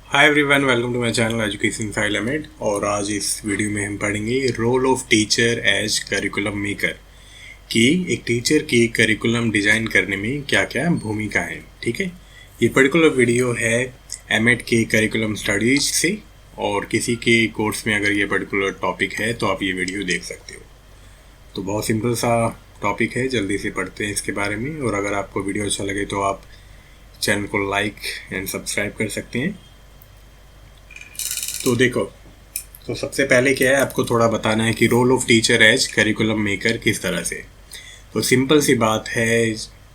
Hi everyone, welcome to my channel education file अमेड। और आज इस वीडियो में हम पढ़ेंगे role of teacher as curriculum maker कि एक टीचर की करिकुलम डिज़ाइन करने में क्या क्या भूमिका है। ठीक है, ये पर्टिकुलर वीडियो है एमएड के करिकुलम स्टडीज से, और किसी के कोर्स में अगर ये पर्टिकुलर टॉपिक है तो आप ये वीडियो देख सकते हो। तो बहुत सिंपल सा टॉपिक है, जल्दी से पढ़ते हैं इसके बारे में। और अगर आपको वीडियो अच्छा लगे तो आप चैनल को लाइक एंड सब्सक्राइब कर सकते हैं। तो देखो, तो सबसे पहले क्या है, आपको थोड़ा बताना है कि role of teacher as curriculum maker किस तरह से। तो सिंपल सी बात है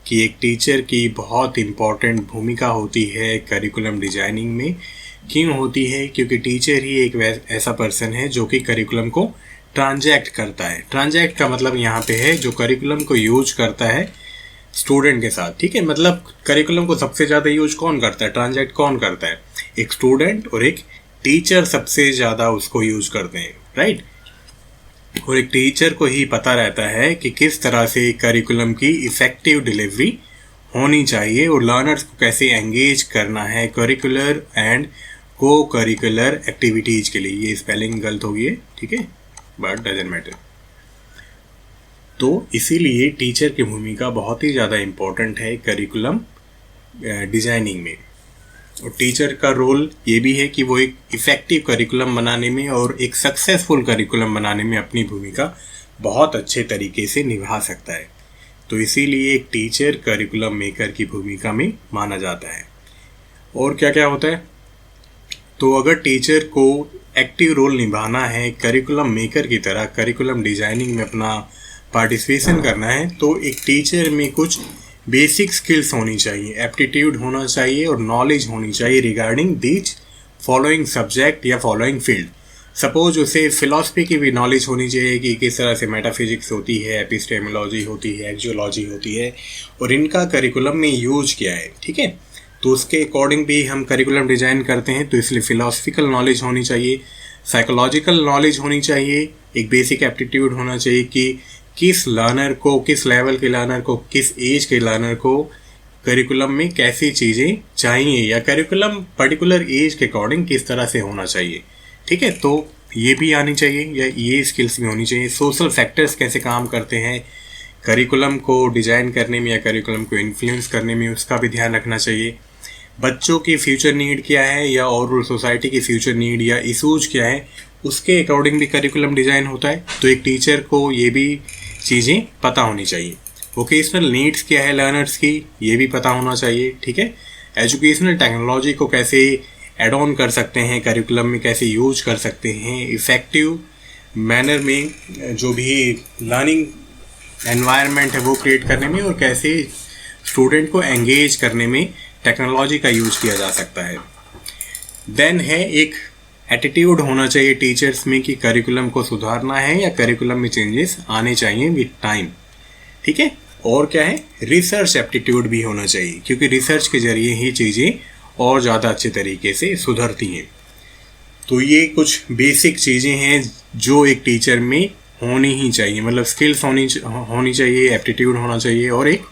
कि एक टीचर की बहुत इम्पॉर्टेंट भूमिका होती है करिकुलम डिजाइनिंग में। क्यों होती है? क्योंकि टीचर ही एक ऐसा पर्सन है जो कि करिकुलम को ट्रांजैक्ट करता है। ट्रांजैक्ट का मतलब यहाँ पे है जो करिकुलम को यूज करता है स्टूडेंट के साथ। ठीक है, मतलब करिकुलम को सबसे ज़्यादा यूज कौन करता है, ट्रांजैक्ट कौन करता है? एक स्टूडेंट और एक टीचर सबसे ज़्यादा उसको यूज करते हैं, राइट। और एक टीचर को ही पता रहता है कि किस तरह से करिकुलम की इफ़ेक्टिव डिलीवरी होनी चाहिए और लर्नर्स को कैसे एंगेज करना है करिकुलर एंड को करिकुलर एक्टिविटीज़ के लिए। ये स्पेलिंग गलत हो गई है, ठीक है, बट डजंट मैटर। तो इसीलिए टीचर की भूमिका बहुत ही ज़्यादा इम्पोर्टेंट है करिकुलम डिज़ाइनिंग में। और टीचर का रोल ये भी है कि वो एक इफ़ेक्टिव करिकुलम बनाने में और एक सक्सेसफुल करिकुलम बनाने में अपनी भूमिका बहुत अच्छे तरीके से निभा सकता है। तो इसीलिए एक टीचर करिकुलम मेकर की भूमिका में माना जाता है। और क्या क्या होता है, तो अगर टीचर को एक्टिव रोल निभाना है करिकुलम मेकर की तरह, करिकुलम डिज़ाइनिंग में अपना पार्टिसिपेशन करना है, तो एक टीचर में कुछ बेसिक स्किल्स होनी चाहिए, एप्टीट्यूड होना चाहिए और नॉलेज होनी चाहिए रिगार्डिंग दीज फॉलोइंग सब्जेक्ट या फॉलोइंग फील्ड। सपोज उसे फिलॉसफी की भी नॉलेज होनी चाहिए कि किस तरह से मेटाफिजिक्स होती है, एपिस्टेमोलॉजी होती है, एक्जियोलॉजी होती है, और इनका करिकुलम में यूज क्या है। ठीक है, तो उसके अकॉर्डिंग भी हम करिकुलम डिज़ाइन करते हैं। तो इसलिए फिलॉसफिकल नॉलेज होनी चाहिए, साइकोलॉजिकल नॉलेज होनी चाहिए, एक बेसिक एप्टीट्यूड होना चाहिए कि किस लर्नर को, किस लेवल के लर्नर को, किस एज के लर्नर को करिकुलम में कैसी चीज़ें चाहिए या करिकुलम पर्टिकुलर एज के अकॉर्डिंग किस तरह से होना चाहिए। ठीक है, तो ये भी आनी चाहिए या ये स्किल्स भी होनी चाहिए। सोशल फैक्टर्स कैसे काम करते हैं करिकुलम को डिज़ाइन करने में या करिकुलम को इन्फ्लुएंस करने में, उसका भी ध्यान रखना चाहिए। बच्चों की फ्यूचर नीड क्या है या ओवरऑल सोसाइटी की फ्यूचर नीड या इशूज क्या है, उसके अकॉर्डिंग भी करिकुलम डिज़ाइन होता है। तो एक टीचर को ये भी चीज़ें पता होनी चाहिए। वोकेशनल नीड्स क्या है लर्नर्स की, ये भी पता होना चाहिए। ठीक है, एजुकेशनल टेक्नोलॉजी को कैसे एड ऑन कर सकते हैं करिकुलम में, कैसे यूज कर सकते हैं इफ़ेक्टिव मैनर में, जो भी लर्निंग एनवायरनमेंट है वो क्रिएट करने में, और कैसे स्टूडेंट को एंगेज करने में टेक्नोलॉजी का यूज किया जा सकता है। देन है एक एटीट्यूड होना चाहिए टीचर्स में कि करिकुलम को सुधारना है या करिकुलम में चेंजेस आने चाहिए विद टाइम। ठीक है, और क्या है, रिसर्च एप्टीट्यूड भी होना चाहिए, क्योंकि रिसर्च के जरिए ही चीज़ें और ज़्यादा अच्छे तरीके से सुधरती हैं। तो ये कुछ बेसिक चीज़ें हैं जो एक टीचर में होनी ही चाहिए, मतलब स्किल्स होनी चाहिए, एप्टीट्यूड होना चाहिए, और एक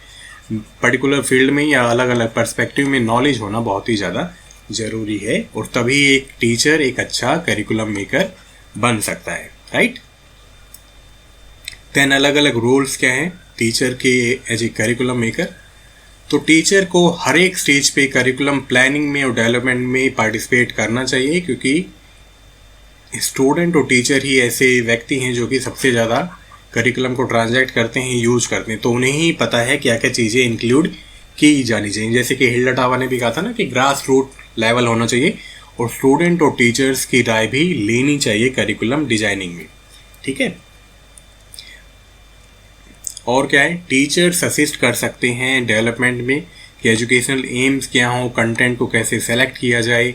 पर्टिकुलर फील्ड में या अलग अलग पर्सपेक्टिव में नॉलेज होना बहुत ही ज़्यादा ज़रूरी है। और तभी एक टीचर एक अच्छा करिकुलम मेकर बन सकता है, राइट। देन अलग अलग रोल्स क्या हैं टीचर के एज ए करिकुलम मेकर। तो टीचर को हर एक स्टेज पे करिकुलम प्लानिंग में और डेवलपमेंट में पार्टिसिपेट करना चाहिए, क्योंकि स्टूडेंट और टीचर ही ऐसे व्यक्ति हैं जो कि सबसे ज़्यादा करिकुलम को ट्रांजैक्ट करते हैं, यूज करते हैं। तो उन्हें ही पता है क्या क्या चीज़ें इंक्लूड की जानी चाहिए। जैसे कि हिल्डा टावा ने भी कहा था ना कि ग्रास रूट लेवल होना चाहिए, और स्टूडेंट और टीचर्स की राय भी लेनी चाहिए करिकुलम डिजाइनिंग में। ठीक है, और क्या है, टीचर्स असिस्ट कर सकते हैं डेवलपमेंट में कि एजुकेशनल एम्स क्या हो, कंटेंट को कैसे सेलेक्ट किया जाए,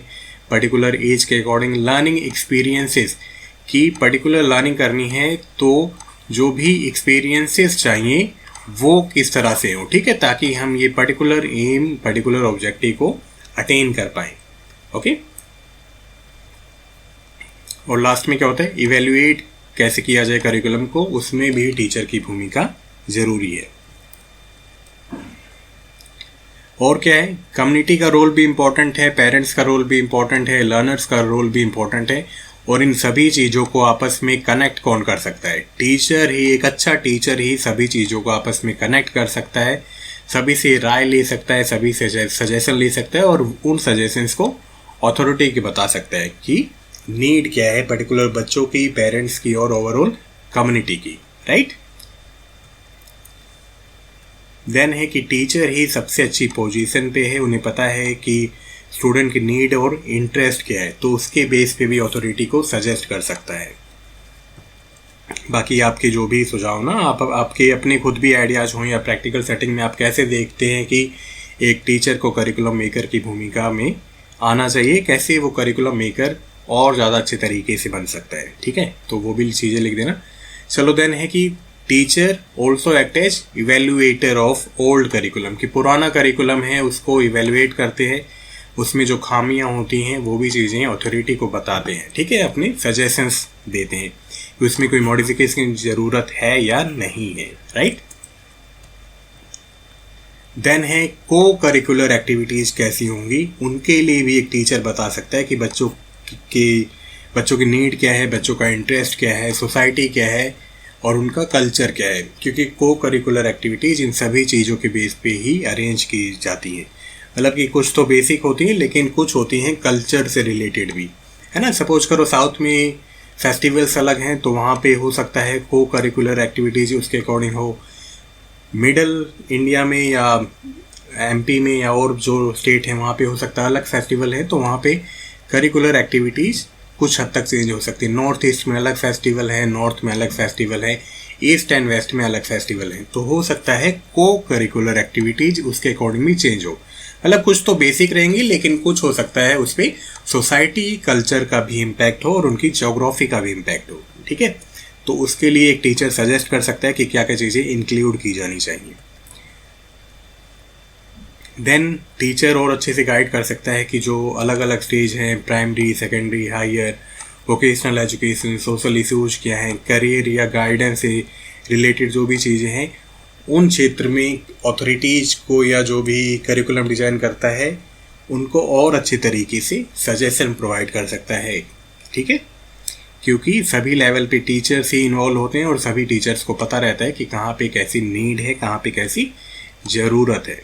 पर्टिकुलर एज के अकॉर्डिंग लर्निंग एक्सपीरियंसेस की पर्टिकुलर लर्निंग करनी है, तो जो भी एक्सपीरियंसेस चाहिए वो किस तरह से हो। ठीक है, ताकि हम ये पर्टिकुलर एम, पर्टिकुलर ऑब्जेक्टिव को अटेन कर पाए। ओके, और लास्ट में क्या होता है, इवेल्युएट कैसे किया जाए करिकुलम को, उसमें भी टीचर की भूमिका ज़रूरी है। और क्या है, कम्युनिटी का रोल भी इम्पोर्टेंट है, पेरेंट्स का रोल भी इम्पोर्टेंट है, लर्नर्स का रोल भी इम्पोर्टेंट है। और इन सभी चीज़ों को आपस में कनेक्ट कौन कर सकता है? टीचर ही, एक अच्छा टीचर ही सभी चीज़ों को आपस में कनेक्ट कर सकता है, सभी से राय ले सकता है, सभी से सजेशन ले सकता है और उन सजेशंस को अथॉरिटी के बता सकता है कि नीड क्या है पर्टिकुलर बच्चों की, पेरेंट्स की और ओवरऑल कम्युनिटी की, राइट। देन है कि टीचर ही सबसे अच्छी पोजीशन पे है, उन्हें पता है कि स्टूडेंट की नीड और इंटरेस्ट क्या है, तो उसके बेस पे भी अथॉरिटी को सजेस्ट कर सकता है। बाकी आपके जो भी सुझाव ना, आपके अपने खुद भी आइडियाज हों या प्रैक्टिकल सेटिंग में आप कैसे देखते हैं कि एक टीचर को करिकुलम मेकर की भूमिका में आना चाहिए, कैसे वो करिकुलम मेकर और ज़्यादा अच्छे तरीके से बन सकता है, ठीक है। तो वो भी चीज़ें लिख देना। चलो देन है कि teacher also act as evaluator of old curriculum, कि पुराना करिकुलम है उसको इवेल्युएट करते हैं, उसमें जो खामियां होती हैं वो भी चीज़ें अथॉरिटी को बताते हैं, ठीक है, अपने सजेशंस देते हैं कि उसमें कोई मॉडिफिकेशन की ज़रूरत है या नहीं है, राइट। देन है को करिकुलर एक्टिविटीज़ कैसी होंगी, उनके लिए भी एक टीचर बता सकता है कि बच्चों की नीड क्या है, बच्चों का इंटरेस्ट क्या है, सोसाइटी क्या है और उनका कल्चर क्या है, क्योंकि को करिकुलर एक्टिविटीज़ इन सभी चीज़ों के बेस पे ही अरेंज की जाती हैं। मतलब कि कुछ तो बेसिक होती हैं लेकिन कुछ होती हैं कल्चर से रिलेटेड भी, है ना। सपोज करो साउथ में फेस्टिवल्स अलग हैं तो वहाँ पे हो सकता है को करिकुलर एक्टिविटीज़ उसके अकॉर्डिंग हो। मिडल इंडिया में या एमपी में या और जो स्टेट है वहाँ पे हो सकता है अलग फेस्टिवल है, तो वहाँ पे करिकुलर एक्टिविटीज़ कुछ हद तक चेंज हो सकती है। नॉर्थ ईस्ट में अलग फेस्टिवल है, नॉर्थ में अलग फेस्टिवल है, ईस्ट एंड वेस्ट में अलग फेस्टिवल है, तो हो सकता है को करिकुलर एक्टिविटीज़ उसके अकॉर्डिंगली चेंज हो। मतलब कुछ तो बेसिक रहेंगी लेकिन कुछ हो सकता है उस पर सोसाइटी कल्चर का भी इम्पैक्ट हो और उनकी ज्योग्राफी का भी इम्पैक्ट हो, ठीक है। तो उसके लिए एक टीचर सजेस्ट कर सकता है कि क्या क्या चीज़ें इंक्लूड की जानी चाहिए। देन टीचर और अच्छे से गाइड कर सकता है कि जो अलग अलग स्टेज हैं, primary, secondary, higher, vocational education, social issues क्या हैं, करियर या गाइडेंस से रिलेटेड जो भी चीज़ें हैं, उन क्षेत्र में अथॉरिटीज़ को या जो भी करिकुलम डिज़ाइन करता है उनको और अच्छे तरीके से सजेशन प्रोवाइड कर सकता है, ठीक है। क्योंकि सभी लेवल पे टीचर्स ही इन्वॉल्व होते हैं और सभी टीचर्स को पता रहता है कि कहाँ पे कैसी नीड है, कहाँ पे कैसी ज़रूरत है।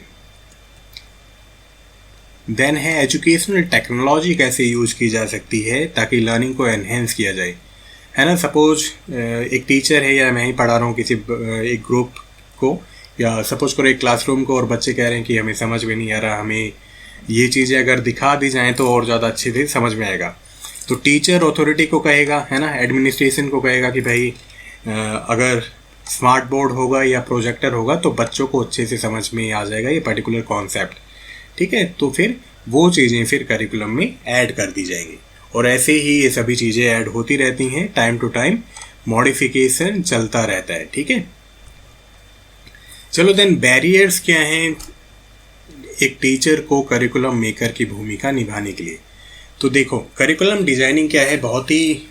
देन है एजुकेशनल टेक्नोलॉजी कैसे यूज की जा सकती है ताकि लर्निंग को एनहेंस किया जाए, है ना। सपोज एक टीचर है या मैं ही पढ़ा रहा हूँ किसी एक ग्रुप को, या सपोज करो एक क्लासरूम को, और बच्चे कह रहे हैं कि हमें समझ में नहीं आ रहा, हमें ये चीज़ें अगर दिखा दी जाएँ तो और ज़्यादा अच्छे से समझ में आएगा। तो टीचर अथॉरिटी को कहेगा, है ना, एडमिनिस्ट्रेशन को कहेगा कि भाई अगर स्मार्ट बोर्ड होगा या प्रोजेक्टर होगा तो बच्चों को अच्छे से समझ में आ जाएगा ये पर्टिकुलर कॉन्सेप्ट, ठीक है। तो फिर वो चीज़ें फिर करिकुलम में ऐड कर दी जाएंगी और ऐसे ही ये सभी चीज़ें ऐड होती रहती हैं, टाइम टू टाइम मॉडिफिकेशन चलता रहता है, ठीक है। चलो देन बैरियर्स क्या हैं एक टीचर को करिकुलम मेकर की भूमिका निभाने के लिए। तो देखो करिकुलम डिज़ाइनिंग क्या है, बहुत ही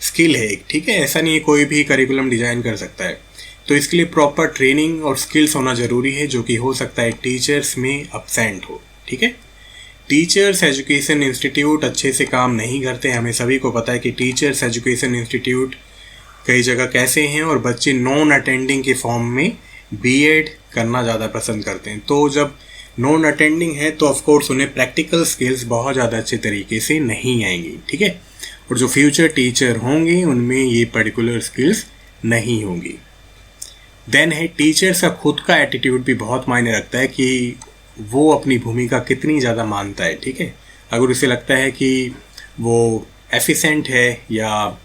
स्किल है एक, ठीक है। ऐसा नहीं है कोई भी करिकुलम डिज़ाइन कर सकता है, तो इसके लिए प्रॉपर ट्रेनिंग और स्किल्स होना ज़रूरी है जो कि हो सकता है टीचर्स में अब्सेंट हो, ठीक है। टीचर्स एजुकेशन इंस्टीट्यूट अच्छे से काम नहीं करते, हमें सभी को पता है कि टीचर्स एजुकेशन इंस्टीट्यूट कई जगह कैसे हैं और बच्चे नॉन अटेंडिंग के फॉर्म में बीएड करना ज़्यादा पसंद करते हैं। तो जब नॉन अटेंडिंग है तो ऑफकोर्स उन्हें प्रैक्टिकल स्किल्स बहुत ज़्यादा अच्छे तरीके से नहीं आएंगी, ठीक है। और जो फ्यूचर टीचर होंगे उनमें ये पर्टिकुलर स्किल्स नहीं होंगी। देन है टीचर्स का खुद का एटीट्यूड भी बहुत मायने रखता है कि वो अपनी भूमिका कितनी ज़्यादा मानता है, ठीक है। अगर उसे लगता है कि वो एफिशिएंट है या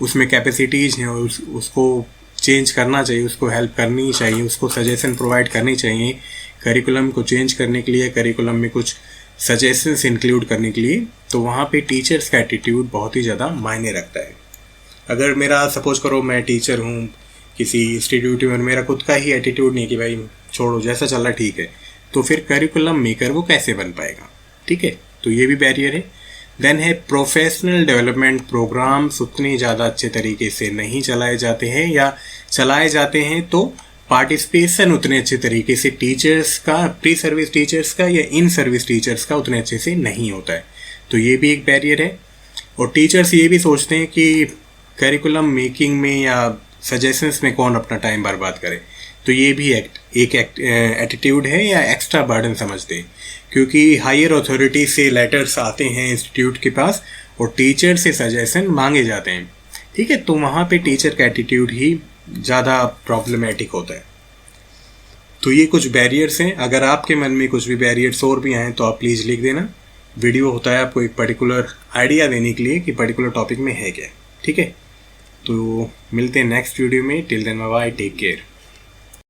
उसमें कैपेसिटीज़ हैं और उसको चेंज करना चाहिए, उसको हेल्प करनी चाहिए, उसको सजेशन प्रोवाइड करनी चाहिए करिकुलम को चेंज करने के लिए, करिकुलम में कुछ सजेशंस इंक्लूड करने के लिए, तो वहाँ पे टीचर्स का एटीट्यूड बहुत ही ज़्यादा मायने रखता है। अगर मेरा सपोज करो मैं टीचर हूँ किसी इंस्टीट्यूट में, मेरा खुद का ही एटीट्यूड नहीं कि भाई छोड़ो जैसा चल रहा ठीक है, तो फिर करिकुलम मेकर वो कैसे बन पाएगा, ठीक है। तो ये भी बैरियर है। देन है प्रोफेशनल डेवलपमेंट प्रोग्राम्स उतने ज़्यादा अच्छे तरीके से नहीं चलाए जाते हैं या चलाए जाते हैं तो पार्टिसिपेशन उतने अच्छे तरीके से टीचर्स का, प्री सर्विस टीचर्स का या इन सर्विस टीचर्स का उतने अच्छे से नहीं होता है। तो ये भी एक बैरियर है। और टीचर्स ये भी सोचते हैं कि करिकुलम मेकिंग में या सजेशंस में कौन अपना टाइम बर्बाद करे। तो ये भी एक एटीट्यूड है या एक्स्ट्रा बर्डन समझते हैं, क्योंकि हायर अथॉरिटी से लेटर्स आते हैं इंस्टीट्यूट के पास और टीचर से सजेशन मांगे जाते हैं। ठीक है, तो वहाँ पे टीचर का एटीट्यूड ही ज़्यादा प्रॉब्लमेटिक होता है। तो ये कुछ बैरियर्स हैं। अगर आपके मन में कुछ भी बैरियर्स और भी आए तो आप प्लीज़ लिख देना। वीडियो होता है आपको एक पर्टिकुलर आइडिया देने के लिए कि पर्टिकुलर टॉपिक में है क्या। ठीक है, तो मिलते हैं नेक्स्ट वीडियो में। Till then bye bye, take care.